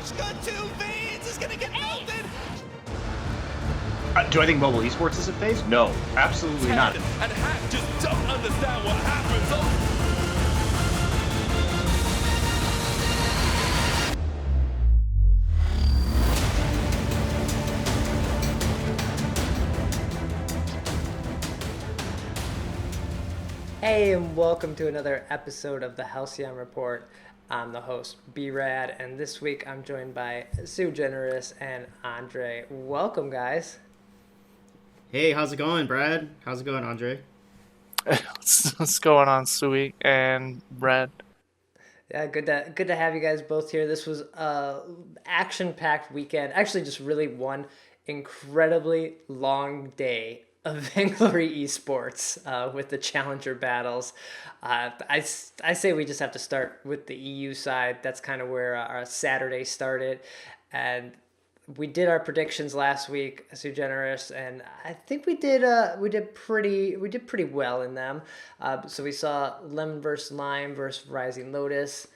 Koshka 2 Veins is gonna get melted. Do I think mobile esports is a phase? No, absolutely not. And Hack just don't understand what happens. Hey, and welcome to another episode of the Halcyon Report. I'm the host, beerad, and this week I'm joined by SuiJeneris and Andre. Welcome, guys. Hey, how's it going, Brad? How's it going, Andre? What's going on, Sui and Brad? Yeah, good to have you guys both here. This was a action-packed weekend. Actually, just really one incredibly long day of Vainglory esports with the challenger battles. I say we just have to start with the EU side. That's kind of where our Saturday started, and we did our predictions last week, SuiJeneris, and I think we did pretty well in them. So we saw Lemon versus Lime versus Rising Lotus.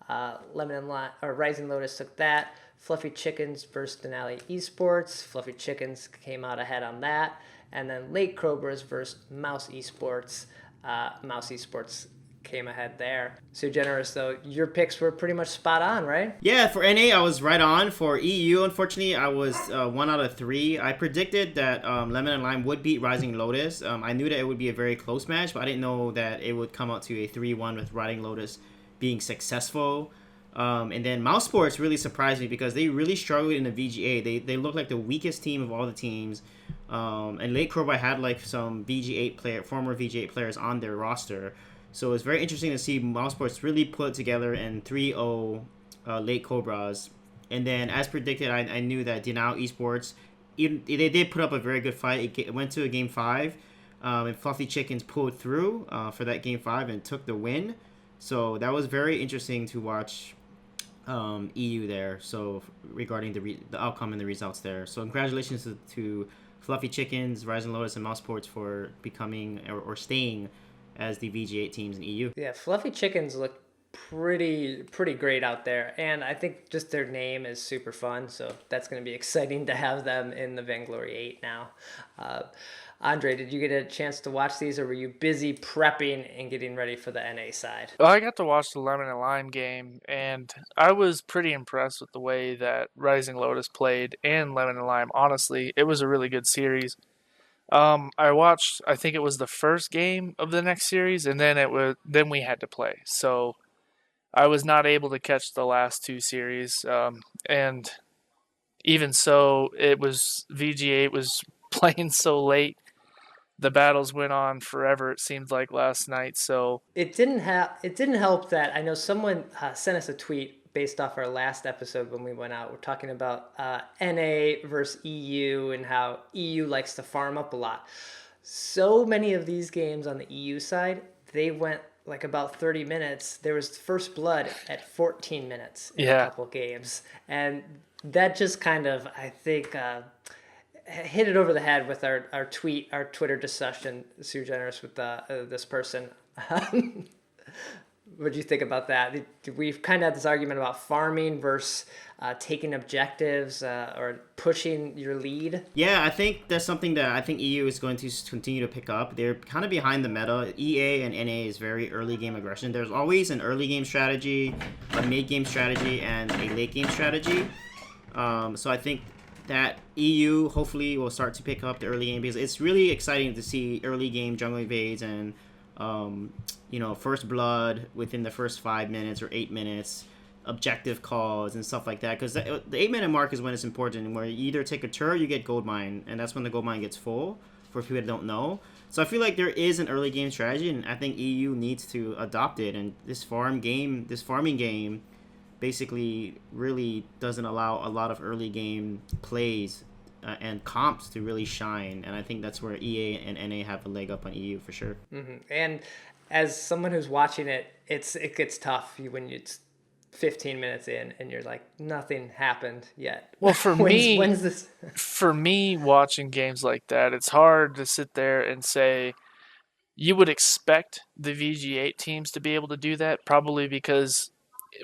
Rising Lotus took that. Fluffy Chickens versus Denali Esports. Fluffy Chickens came out ahead on that. And then Late Cobras versus Mouse Esports. Mouse Esports came ahead there. SuiJeneris, though, your picks were pretty much spot on, right? Yeah, for NA, I was right on. For EU, unfortunately, I was 1 out of 3. I predicted that Lemon and Lime would beat Rising Lotus. I knew that it would be a very close match, but I didn't know that it would come out to a 3-1 with Rising Lotus being successful. And then Mouse Sports really surprised me because they really struggled in the VGA. They looked like the weakest team of all the teams. And Late Cobra had like some former VG8 players on their roster. So it's very interesting to see Mouse Sports really put together in 3-0 Late Cobras. And then, as predicted, I knew that Denali Esports, they did put up a very good fight. It went to a Game 5, and Fluffy Chickens pulled through for that Game 5 and took the win. So that was very interesting to watch EU there. So regarding the outcome and the results there. So congratulations to Fluffy Chickens, Rising Lotus, and Mouse Sports for becoming or staying as the VG8 teams in EU. Yeah, Fluffy Chickens look pretty great out there, and I think just their name is super fun, so that's going to be exciting to have them in the Vainglory 8 now. Andre, did you get a chance to watch these, or were you busy prepping and getting ready for the NA side? Well, I got to watch the Lemon and Lime game, and I was pretty impressed with the way that Rising Lotus played and Lemon and Lime. Honestly, it was a really good series. I watched, I think it was the first game of the next series, and then we had to play. So I was not able to catch the last 2 series. And even so, VG8 was playing so late. The battles went on forever, it seemed like last night. So it didn't help that I know someone sent us a tweet based off our last episode when we went out. We're talking about NA versus EU and how EU likes to farm up a lot. So many of these games on the EU side, they went like about 30 minutes. There was first blood at 14 minutes in a couple games. And that just kind of, I think, hit it over the head with our Twitter discussion, SuiJeneris, with this person. What do you think about that? We've kind of had this argument about farming versus taking objectives or pushing your lead. Yeah, I think that's something that I think EU is going to continue to pick up. They're kind of behind the meta. EA and NA is very early game aggression. There's always an early game strategy, a mid game strategy, and a late game strategy. So I think that EU hopefully will start to pick up the early game because it's really exciting to see early game jungle invades and first blood within the first 5 minutes or 8 minutes, objective calls and stuff like that. Because the 8-minute mark is when it's important, where you either take a turret or you get gold mine, and that's when the gold mine gets full, for people that don't know. So I feel like there is an early game strategy, and I think EU needs to adopt it. And this farming game, basically really doesn't allow a lot of early game plays and comps to really shine. And I think that's where EA and NA have a leg up on EU for sure. Mm-hmm. And as someone who's watching it, it gets tough when it's 15 minutes in and you're like, nothing happened yet. Well, for when's this? For me, watching games like that, it's hard to sit there and say you would expect the VG8 teams to be able to do that, probably because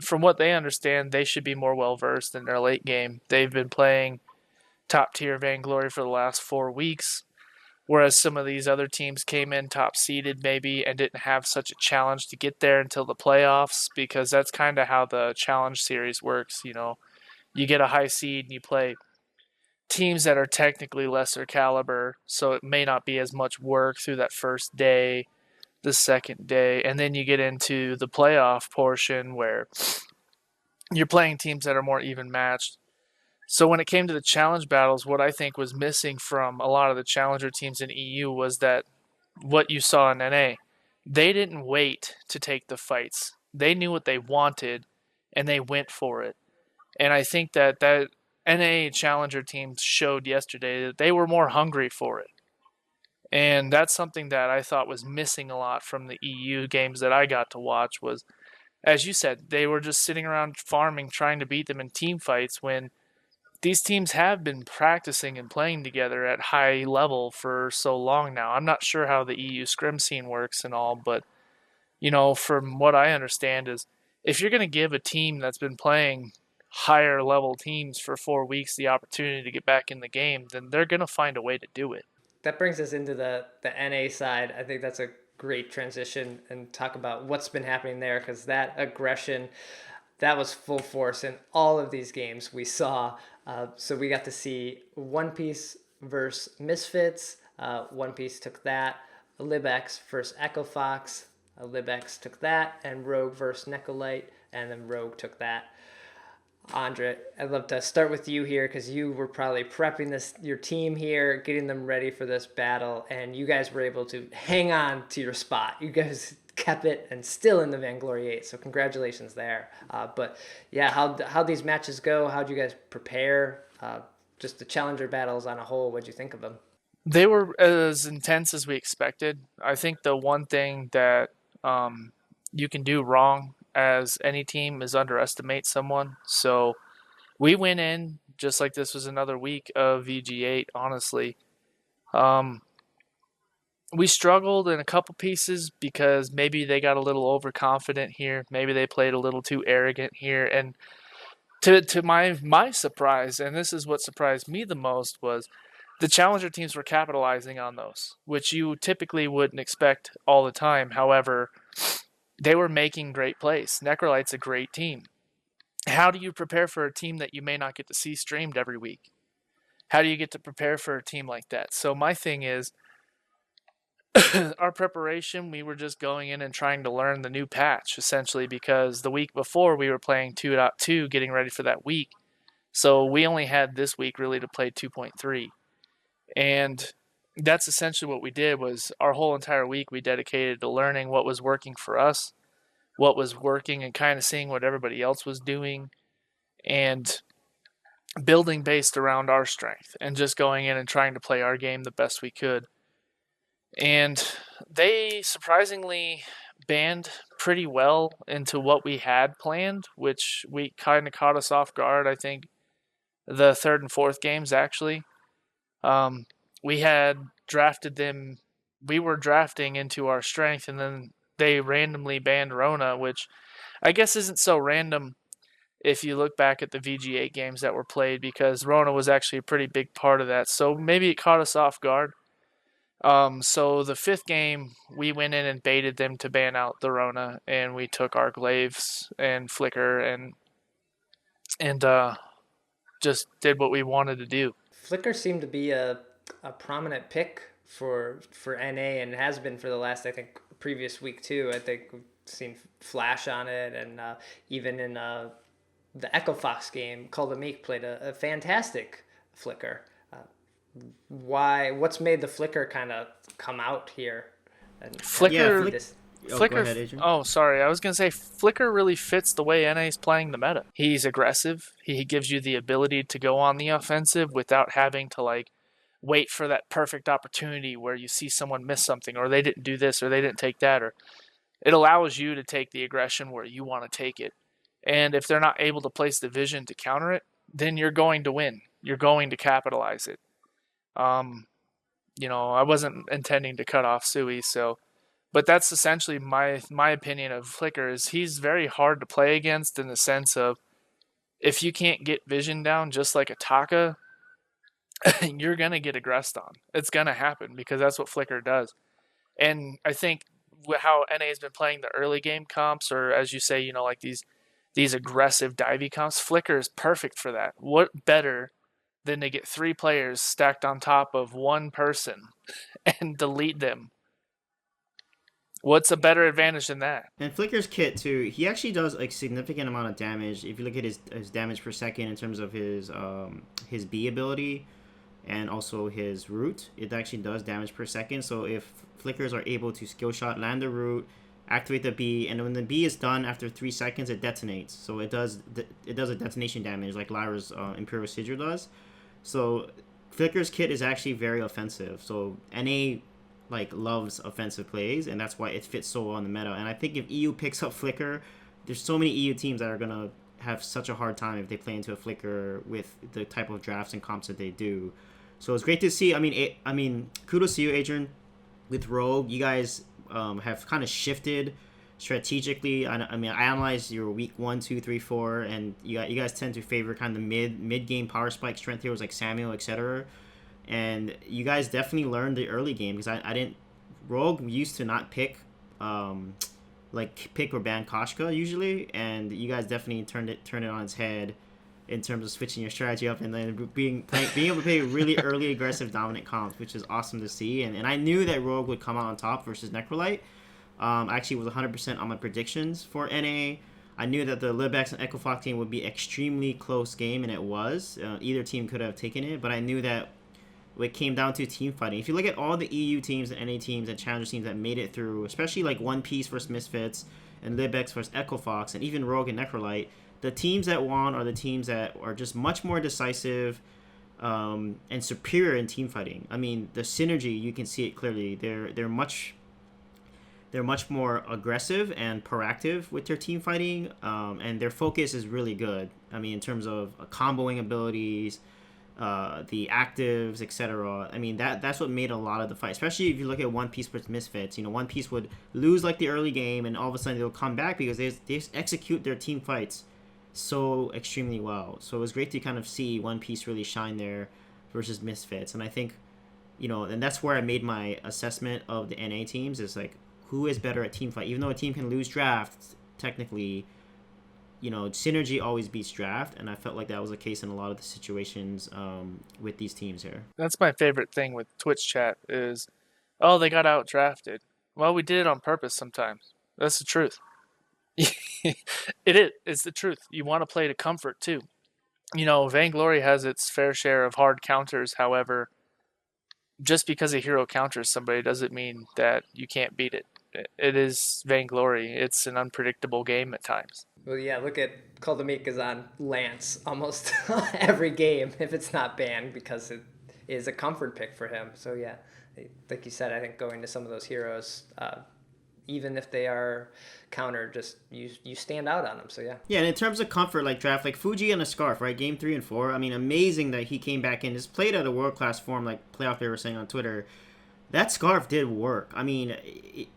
from what they understand, they should be more well-versed in their late game. They've been playing top-tier Vainglory for the last 4 weeks, whereas some of these other teams came in top-seeded maybe and didn't have such a challenge to get there until the playoffs, because that's kind of how the challenge series works. You get a high seed and you play teams that are technically lesser caliber, so it may not be as much work through that first day, the second day, and then you get into the playoff portion where you're playing teams that are more even matched. So when it came to the challenge battles, what I think was missing from a lot of the challenger teams in EU was that what you saw in NA, they didn't wait to take the fights. They knew what they wanted and they went for it. And I think that NA challenger teams showed yesterday that they were more hungry for it. And that's something that I thought was missing a lot from the EU games that I got to watch was, as you said, they were just sitting around farming, trying to beat them in team fights when these teams have been practicing and playing together at high level for so long now. I'm not sure how the EU scrim scene works and all, but, from what I understand is if you're going to give a team that's been playing higher level teams for 4 weeks the opportunity to get back in the game, then they're going to find a way to do it. That brings us into the NA side. I think that's a great transition and talk about what's been happening there, because that aggression, that was full force in all of these games we saw. So we got to see One Piece versus Misfits. One Piece took that. LibX versus Echo Fox. LibX took that. And Rogue versus Necrolyte. And then Rogue took that. Andre, I'd love to start with you here because you were probably prepping your team here, getting them ready for this battle, and you guys were able to hang on to your spot. You guys kept it and still in the Vainglory 8, so congratulations there. But yeah, how'd these matches go? How'd you guys prepare? Just the challenger battles on a whole, what'd you think of them? They were as intense as we expected. I think the one thing that you can do wrong as any team is underestimate someone. So we went in just like this was another week of VG8, honestly. We struggled in a couple pieces because maybe they got a little overconfident here. Maybe they played a little too arrogant here. And to my surprise, and this is what surprised me the most, was the challenger teams were capitalizing on those, which you typically wouldn't expect all the time. However, they were making great plays. Necrolyte's a great team. How do you prepare for a team that you may not get to see streamed every week? How do you get to prepare for a team like that? So my thing is, our preparation, we were just going in and trying to learn the new patch, essentially, because the week before we were playing 2.2, getting ready for that week. So we only had this week really to play 2.3. And that's essentially what we did. Was our whole entire week we dedicated to learning what was working for us, what was working, and kind of seeing what everybody else was doing and building based around our strength and just going in and trying to play our game the best we could. And they surprisingly banned pretty well into what we had planned, which we kind of caught us off guard. I think the third and fourth games, actually. We had drafted them. We were drafting into our strength, and then they randomly banned Rona, which I guess isn't so random if you look back at the VG8 games that were played, because Rona was actually a pretty big part of that. So maybe it caught us off guard. So the fifth game, we went in and baited them to ban out the Rona, and we took our glaives and flicker and just did what we wanted to do. Flicker seemed to be a prominent pick for NA and has been for the last, I think, previous week too. I think we've seen Flash on it, and even in the Echo Fox game, Call the Meek played a fantastic Flicker. What's made the Flicker kind of come out here? And Flicker. Go ahead, Adrian. Oh, sorry. I was going to say Flicker really fits the way NA is playing the meta. He's aggressive. He gives you the ability to go on the offensive without having to wait for that perfect opportunity where you see someone miss something, or they didn't do this, or they didn't take that, or it allows you to take the aggression where you want to take it. And if they're not able to place the vision to counter it, then you're going to win. You're going to capitalize it. I wasn't intending to cut off Sui, so But that's essentially my opinion of Flicker. Is he's very hard to play against in the sense of if you can't get vision down just like a Taka, you're gonna get aggressed on. It's gonna happen because that's what Flicker does. And I think how NA has been playing the early game comps, or as you say, like these aggressive divey comps, Flicker is perfect for that. What better than to get 3 players stacked on top of one person and delete them? What's a better advantage than that? And Flicker's kit too, he actually does like significant amount of damage. If you look at his damage per second in terms of his B ability and also his root, it actually does damage per second. So if Flickers are able to skill shot, land the root, activate the B, and when the B is done after 3 seconds, it detonates. So it does a detonation damage like Lyra's Imperial Sigil does. So Flicker's kit is actually very offensive. So NA loves offensive plays, and that's why it fits so well in the meta. And I think if EU picks up Flicker, there's so many EU teams that are gonna have such a hard time if they play into a Flicker with the type of drafts and comps that they do. So it's great to see. I mean, kudos to you, adreN. With Rogue, you guys have kind of shifted strategically. I analyzed your week 1, 2, 3, 4, and you guys tend to favor kind of mid game power spike strength heroes like Samuel, etc. And you guys definitely learned the early game because I didn't. Rogue used to not pick pick or ban Koshka usually, and you guys definitely turned it on its head in terms of switching your strategy up and then being able to play really early aggressive dominant comps, which is awesome to see. And I knew that Rogue would come out on top versus Necrolyte. I actually was 100% on my predictions for NA. I knew that the Libex and EchoFox team would be extremely close game, and it was. Either team could have taken it, but I knew that it came down to team fighting. If you look at all the EU teams and NA teams and Challenger teams that made it through, especially like One Piece versus Misfits and Libex versus EchoFox and even Rogue and Necrolyte, the teams that won are the teams that are just much more decisive and superior in team fighting. I mean, the synergy, you can see it clearly. They're much more aggressive and proactive with their team fighting, and their focus is really good. I mean, in terms of comboing abilities, the actives, etc. I mean, that's what made a lot of the fight. Especially if you look at One Piece versus Misfits. One Piece would lose the early game, and all of a sudden they'll come back because they just execute their team fights so extremely well. So it was great to kind of see One Piece really shine there versus Misfits. And I think, and that's where I made my assessment of the NA teams is who is better at team fight. Even though a team can lose drafts, technically, synergy always beats draft, and I felt like that was the case in a lot of the situations with these teams here. That's my favorite thing with Twitch chat is, oh, they got out drafted. Well, we did it on purpose sometimes. That's the truth. It is. It's the truth. You want to play to comfort too. Vainglory has its fair share of hard counters. However, just because a hero counters somebody doesn't mean that you can't beat it. It is Vainglory. It's an unpredictable game at times. Well, yeah, look at Koldamika's on Lance almost every game if it's not banned because it is a comfort pick for him. So, yeah, like you said, I think going to some of those heroes, even if they are countered, just you stand out on them. So, yeah. Yeah, and in terms of comfort, draft, Fuji and a Scarf, right? Game 3 and 4. I mean, amazing that he came back in. Just played at a world-class form like Playoff They were saying on Twitter. That Scarf did work. I mean,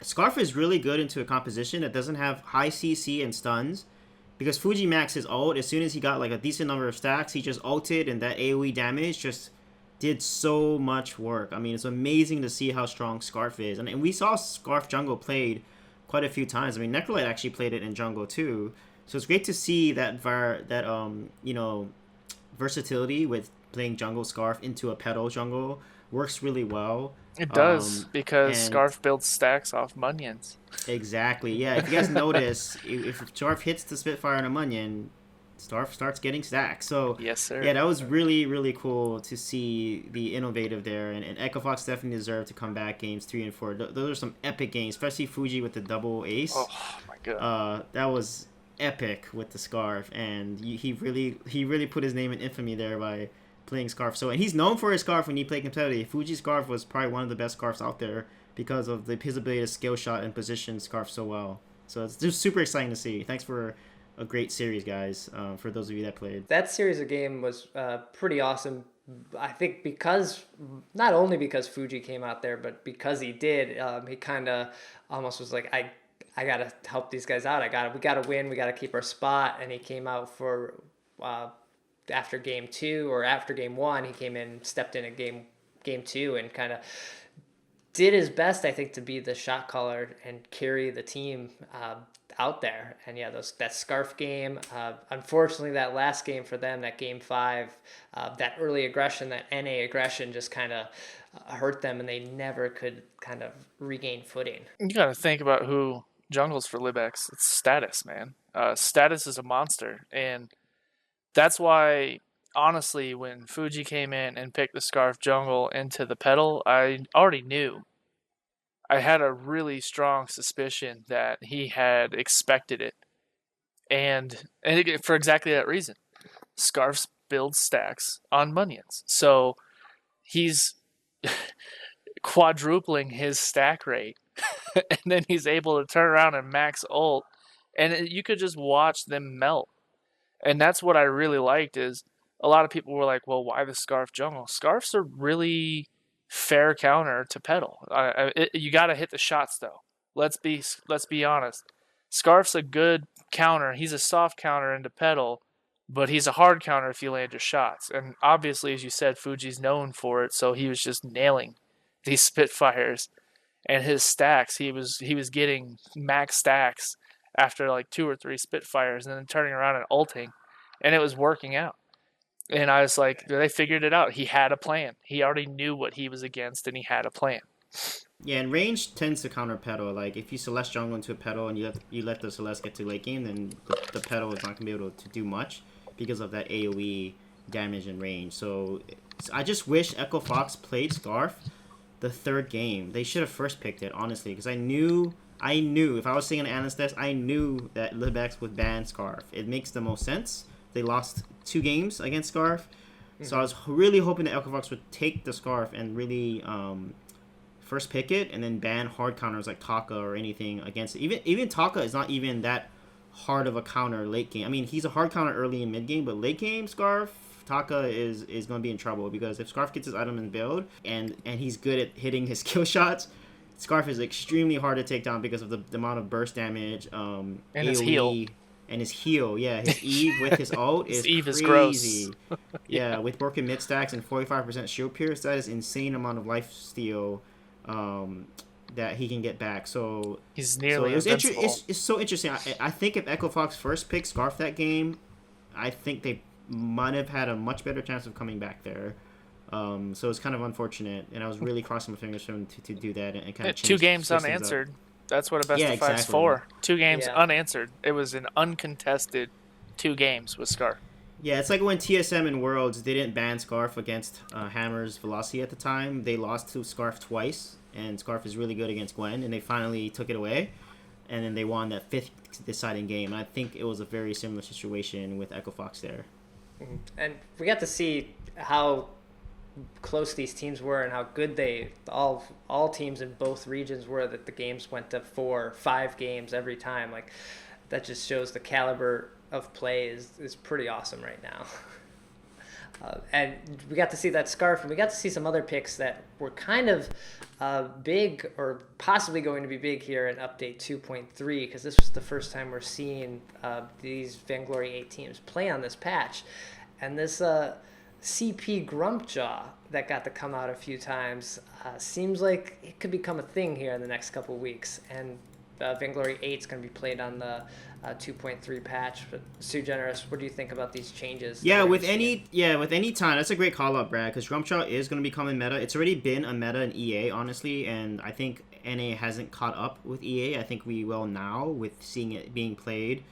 Scarf is really good into a composition that doesn't have high CC and stuns. Because Fuji maxed his ult, as soon as he got a decent number of stacks, he just ulted, and that AoE damage just did so much work. I mean, it's amazing to see how strong Scarf is. And we saw Scarf jungle played quite a few times. I mean, Necrolyte actually played it in jungle too. So it's great to see that versatility with playing jungle Scarf into a pedal jungle works really well. It does, because Scarf builds stacks off Munions. Exactly, yeah. If you guys notice, if Scarf hits the Spitfire on a Munion, Scarf starts getting stacks. So, yes, sir. Yeah, that was really, really cool to see the innovative there. And EchoFox definitely deserved to come back games 3 and 4. Those are some epic games, especially Fuji with the double ace. Oh, my God. That was epic with the Scarf. And he really put his name in infamy there by playing Scarf. And he's known for his Scarf when he played competitive. Fuji's Scarf was probably one of the best Scarfs out there because of his ability to skill shot and position Scarf so well. So it's just super exciting to see. Thanks for a great series, guys, for those of you that played. That series of game was pretty awesome I think because not only because Fuji came out there, but because he did, he kind of almost was like, I gotta help these guys out. We gotta win. We gotta keep our spot. And he came out for after game 2 or after game 1. He came in, stepped in at game 2, and kind of did his best, I think, to be the shot caller and carry the team out there. And yeah, that Scarf game, unfortunately that last game for them, that game 5, that early aggression, that NA aggression just kind of hurt them, and they never could kind of regain footing. You got to think about who jungles for Libex. It's Status, man. Status is a monster, and that's why, honestly, when Fuji came in and picked the Scarf jungle into the pedal, I already knew. I had a really strong suspicion that he had expected it. And for exactly that reason. Scarfs build stacks on Munions. So he's quadrupling his stack rate. And then he's able to turn around and max ult. And you could just watch them melt. And that's what I really liked is a lot of people were like, well, why the Scarf jungle? Scarfs are really fair counter to pedal. You got to hit the shots, though. Let's be honest. Scarf's a good counter. He's a soft counter into pedal, but he's a hard counter if you land your shots. And obviously, as you said, Fuji's known for it, so he was just nailing these Spitfires. And his stacks, he was getting max stacks after like 2 or 3 Spitfires and then turning around and ulting, and it was working out. And I was like, they figured it out. He had a plan. He already knew what he was against, and he had a plan. Yeah, and range tends to counter pedal. Like, if you Celeste jungle into a pedal and you let the Celeste get to late game, then the pedal is not going to be able to do much because of that AoE damage and range. So I just wish Echo Fox played Scarf the 3rd game. They should have first picked it, honestly, because I knew if I was seeing an analyst desk, I knew that Libex would ban Scarf. It makes the most sense. They lost 2 games against Scarf. So I was really hoping that Echo Fox would take the Scarf and really first pick it and then ban hard counters like Taka or anything against it. Even Taka is not even that hard of a counter late game. I mean, he's a hard counter early and mid game, but late game Scarf, Taka is going to be in trouble because if Scarf gets his item in build and he's good at hitting his kill shots, Scarf is extremely hard to take down because of the amount of burst damage, and AoE, his heal. And his heal, yeah, his Eve with his ult is Eve crazy. Is gross. Yeah, with broken mid stacks and 45% shield pierce, that is insane amount of life steal that he can get back. So he's nearly invincible. It's so interesting. I think if Echo Fox first picked Scarf that game, I think they might have had a much better chance of coming back there. So it's kind of unfortunate, and I was really crossing my fingers for him to do that and kind of change 2 games systems unanswered. up. That's what a best of 5's for. 2 games unanswered. It was an uncontested 2 games with Scarf. Yeah, it's like when TSM in Worlds didn't ban Scarf against Hammer's Velocity at the time. They lost to Scarf twice, and Scarf is really good against Gwen, and they finally took it away, and then they won that 5th deciding game. And I think it was a very similar situation with Echo Fox there. And we got to see how close these teams were and how good all teams in both regions were, that the games went to 4, 5 games every time. Like, that just shows the caliber of play is pretty awesome right now. And we got to see that Scarf, and we got to see some other picks that were kind of big or possibly going to be big here in update 2.3, because this was the first time we're seeing these Vainglory 8 teams play on this patch. And this CP Grumpjaw that got to come out a few times seems like it could become a thing here in the next couple of weeks. And Vainglory 8 is going to be played on the 2.3 patch. But SuiJeneris, what do you think about these changes? With any time, that's a great call out, Brad, because Grumpjaw is going to become a meta. It's already been a meta in EA, honestly, and I think NA hasn't caught up with EA. I think we will now with seeing it being played.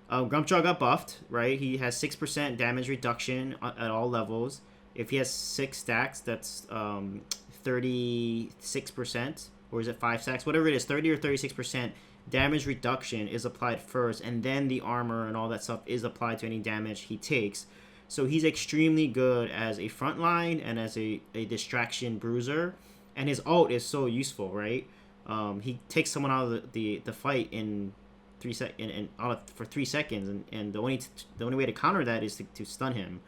Grumpjaw got buffed, right? He has 6% damage reduction at all levels. If he has 6 stacks, that's 36%, or is it 5 stacks? Whatever it is, 30 or 36% damage reduction is applied first, and then the armor and all that stuff is applied to any damage he takes. So he's extremely good as a frontline and as a distraction bruiser, and his ult is so useful, right? He takes someone out of the fight in 3 seconds, and for 3 seconds, and the only way to counter that is to stun him.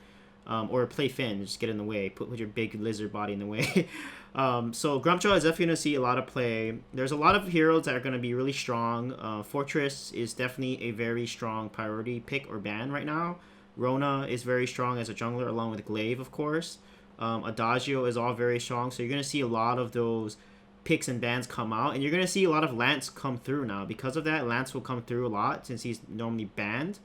or play Finn, just get in the way, put your big lizard body in the way. So Grumpjaw is definitely going to see a lot of play. There's a lot of heroes that are going to be really strong. Fortress is definitely a very strong priority pick or ban right now. Rona is very strong as a jungler, along with Glaive, of course. Adagio is all very strong, so you're going to see a lot of those picks and bans come out, and you're going to see a lot of Lance come through now. Because of that, Lance will come through a lot since he's normally banned.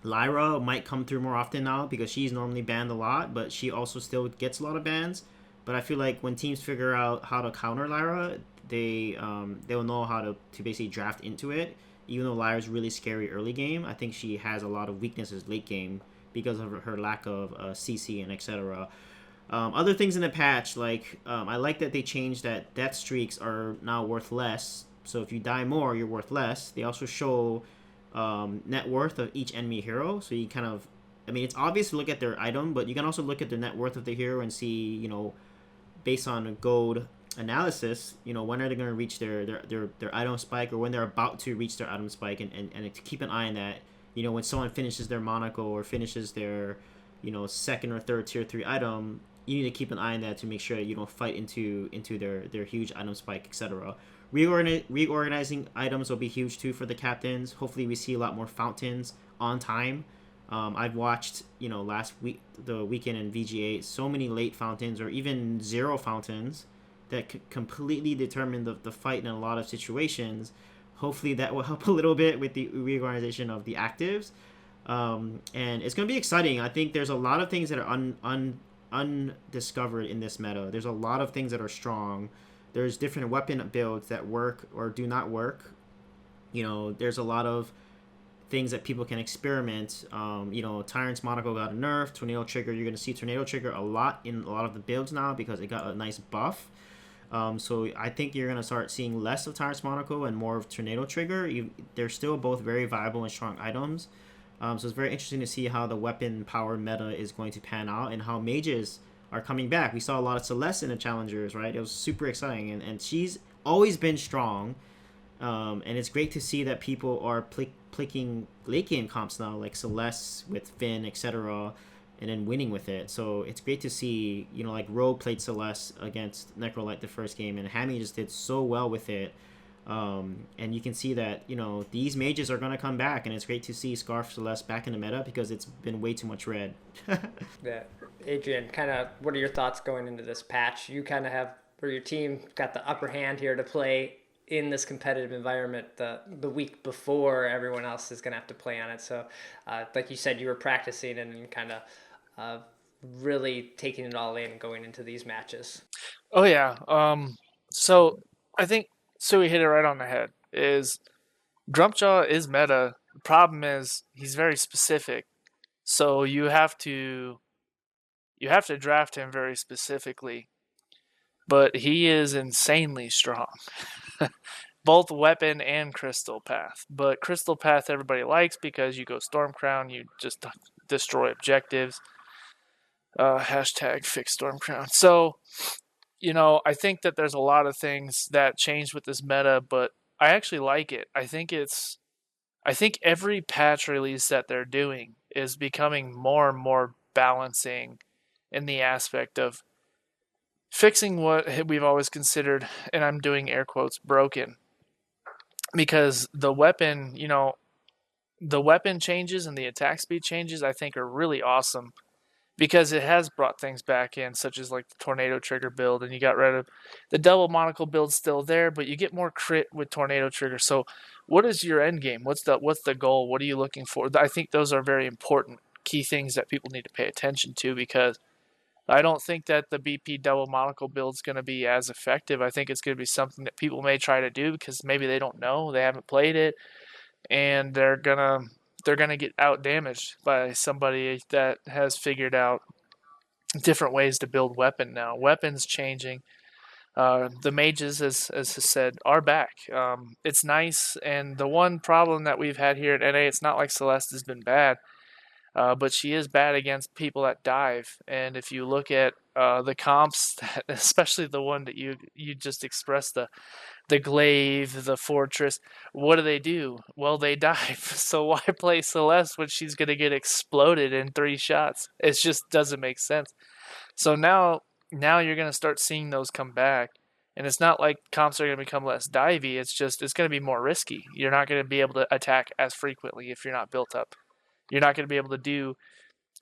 Lyra might come through more often now because she's normally banned a lot, but she also still gets a lot of bans. But I feel like when teams figure out how to counter Lyra, they'll know how to basically draft into it. Even though Lyra's really scary early game, I think she has a lot of weaknesses late game because of her lack of CC and etc. Other things in the patch, like I like that they changed that death streaks are now worth less. So if you die more, you're worth less. They also show net worth of each enemy hero, so you kind of, I mean, it's obvious to look at their item, but you can also look at the net worth of the hero and see, you know, based on a gold analysis, you know, when are they going to reach their item spike, or when they're about to reach their item spike, and to keep an eye on that. You know, when someone finishes their Monaco or finishes their, you know, second or third tier 3 item, you need to keep an eye on that to make sure that you don't fight into their huge item spike, etc. Reorganizing items will be huge too for the captains. Hopefully we see a lot more fountains on time. I've watched, you know, the weekend in VG8, so many late fountains or even 0 fountains that could completely determine the fight in a lot of situations. Hopefully that will help a little bit with the reorganization of the actives. And it's going to be exciting. I think there's a lot of things that are undiscovered in this meta. There's a lot of things that are strong. There's different weapon builds that work or do not work. You know, there's a lot of things that people can experiment. You know, Tyrant's Monaco got a nerf. Tornado Trigger, you're going to see Tornado Trigger a lot in a lot of the builds now because it got a nice buff. So I think you're going to start seeing less of Tyrant's Monaco and more of Tornado Trigger. They're still both very viable and strong items. So it's very interesting to see how the weapon power meta is going to pan out and how mages are coming back. We saw a lot of Celeste in the Challengers, right? It was super exciting, and she's always been strong. And it's great to see that people are picking late game comps now, like Celeste with Finn, etc., and then winning with it. So it's great to see, you know, like Rogue played Celeste against Necrolyte the first game, and Hammy just did so well with it. And you can see that, you know, these mages are going to come back, and it's great to see Scarf Celeste back in the meta because it's been way too much red. Yeah. adreN, kind of, what are your thoughts going into this patch? You kind of have, or your team got the upper hand here to play in this competitive environment the week before everyone else is going to have to play on it. So like you said, you were practicing and kind of really taking it all in going into these matches. Oh yeah. So I think Sui hit it right on the head. Is Grumpjaw is meta. The problem is he's very specific. So you have to draft him very specifically. But he is insanely strong. Both weapon and crystal path. But crystal path everybody likes because you go Stormcrown, you just destroy objectives. Hashtag fix Stormcrown. So, you know, I think that there's a lot of things that changed with this meta, but I actually like it. I think every patch release that they're doing is becoming more and more balancing in the aspect of fixing what we've always considered, and I'm doing air quotes, broken. Because the weapon, you know, the weapon changes and the attack speed changes I think are really awesome. Because it has brought things back in, such as like the Tornado Trigger build, and you got rid of the double monocle build still there, but you get more crit with Tornado Trigger. So what is your end game? What's the goal? What are you looking for? I think those are very important key things that people need to pay attention to, because I don't think that the BP double monocle build is going to be as effective. I think it's going to be something that people may try to do because maybe they don't know, they haven't played it, and they're gonna get out damaged by somebody that has figured out different ways to build weapon now. Weapons changing. The mages, as has said, are back. It's nice, and the one problem that we've had here at NA, it's not like Celeste has been bad. but she is bad against people that dive. And if you look at the comps, especially the one that you just expressed, the glaive, the fortress, what do? Well, they dive. So why play Celeste when she's going to get exploded in 3 shots? It just doesn't make sense. So now you're going to start seeing those come back. And it's not like comps are going to become less divey. It's going to be more risky. You're not going to be able to attack as frequently if you're not built up. You're not going to be able to do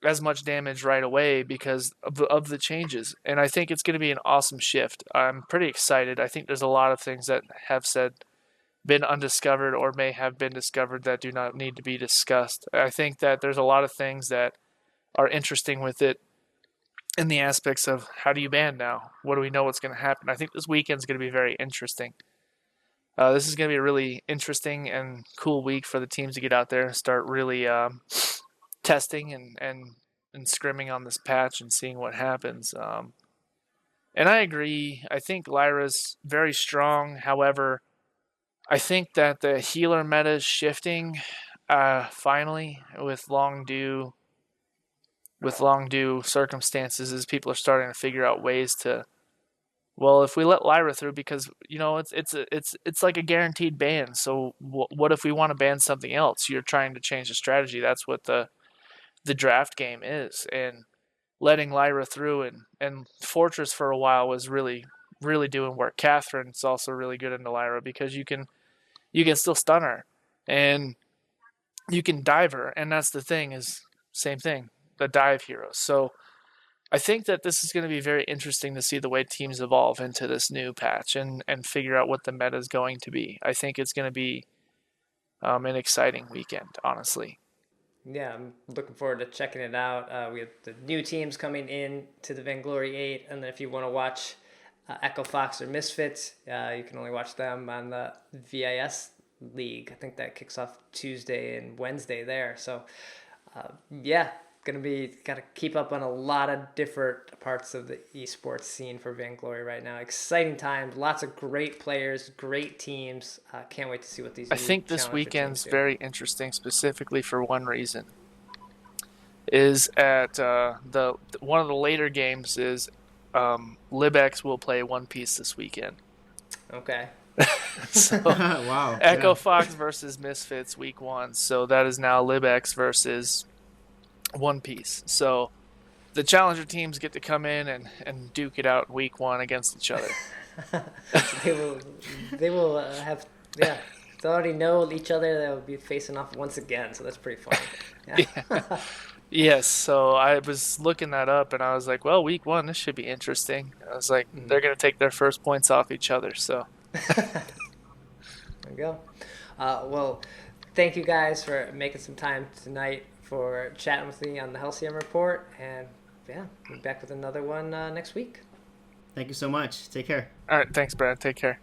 as much damage right away because of the changes. And I think it's going to be an awesome shift. I'm pretty excited. I think there's a lot of things that have been undiscovered or may have been discovered that do not need to be discussed. I think that there's a lot of things that are interesting with it in the aspects of how do you ban now? What do we know what's going to happen? I think this weekend's going to be very interesting. This is going to be a really interesting and cool week for the teams to get out there and start really testing and scrimming on this patch and seeing what happens. And I agree. I think Lyra's very strong. However, I think that the healer meta is shifting finally with long due circumstances as people are starting to figure out ways to, well, if we let Lyra through, because it's like a guaranteed ban. So what if we want to ban something else? You're trying to change the strategy. That's what the draft game is. And letting Lyra through and Fortress for a while was really, really doing work. Catherine's also really good into Lyra because you can still stun her and you can dive her. And that's the thing, is same thing, the dive heroes. So I think that this is going to be very interesting to see the way teams evolve into this new patch and figure out what the meta is going to be. I think it's going to be an exciting weekend, honestly. Yeah, I'm looking forward to checking it out. We have the new teams coming in to the Vainglory 8, and then if you want to watch Echo Fox or Misfits, you can only watch them on the VIS League. I think that kicks off Tuesday and Wednesday there. So, gotta keep up on a lot of different parts of the esports scene for Vainglory right now. Exciting times, lots of great players, great teams. Can't wait to see what these. I think this weekend's very interesting, specifically for one reason. Is at the one of the later games is Libex will play One Piece this weekend. Okay. So, wow. Echo Fox versus Misfits week 1. So that is now Libex versus One Piece. So the challenger teams get to come in and duke it out week 1 against each other. they will have, they already know each other. They'll be facing off once again, so that's pretty fun. Yeah. Yes, so I was looking that up and I was like, well, week 1, this should be interesting. I was like, they're going to take their first points off each other, so. There we go. Well, thank you guys for making some time tonight for chatting with me on the Halcyon Report, and we'll be back with another one next week. Thank you so much. Take care. All right, thanks, Brad. Take care.